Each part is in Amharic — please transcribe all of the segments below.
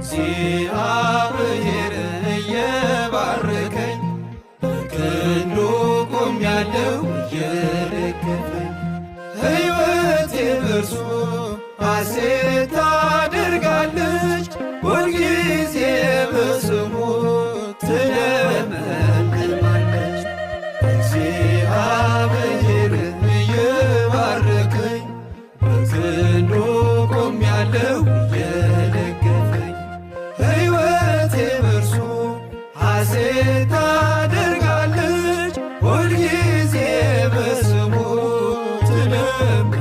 እግዚአብሔር እየባረከኝ በክንዱ ቆሜያለሁ እየደገፈኝ ሕይወቴ በእርሱ ሐሴት ታደርጋለች ሁልጊዜ በስሙ ትለመልማለች። እግዚአብሔር እየባረከኝ በክንዱ ቆሜያለሁ እየደገፈኝ ሕይወቴ በእርሱ ሐሴት ታደርጋለች ሁልጊዜ በስሙ ትለመልማለች።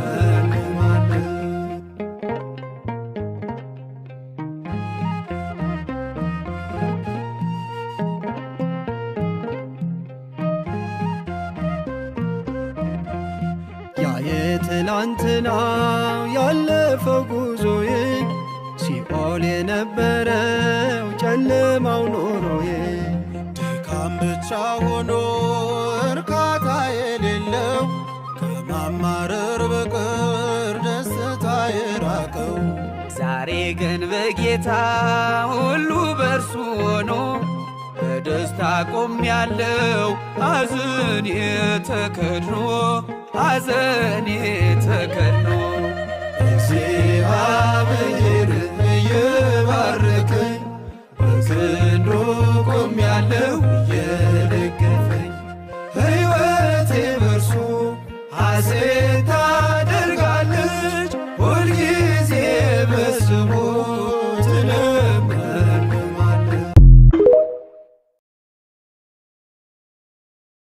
ያ የትላንትናው ያለፈው ጉዞዬ ሲኦል የነበረው ጨለማው ኑሮዬ ድካም ብቻ ሆኖ እርካታ የሌለው ከማማረር በቀር ደስታ የራቀው ዛሬ ግን በጌታ ሁሉ በእርሱ ሆኖ በደስታ ቆሜያለሁ ሐዘኔ ተከድኖ ሐዘኔ ተከድኖ እግዚአብሔር እየባረከኝ በክንዱ ቆሜያለሁ እየደገፈኝ ሕይወቴ በእርሱ ሐሴት